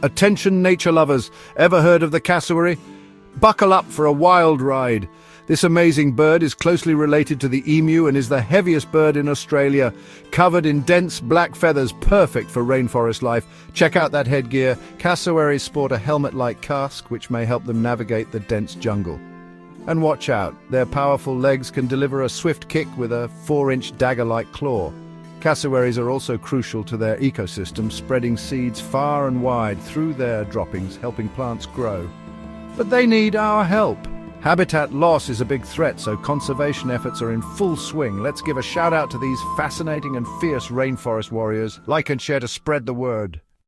Attention nature lovers, ever heard of the cassowary? Buckle up for a wild ride. This amazing bird is closely related to the emu and is the heaviest bird in Australia, covered in dense black feathers perfect for rainforest life. Check out that headgear. Cassowaries sport a helmet-like casque which may help them navigate the dense jungle. And watch out, their powerful legs can deliver a swift kick with a 4-inch dagger-like claw. Cassowaries are also crucial to their ecosystem, spreading seeds far and wide through their droppings, helping plants grow. But they need our help. Habitat loss is a big threat, so conservation efforts are in full swing. Let's give a shout out to these fascinating and fierce rainforest warriors. Like and share to spread the word.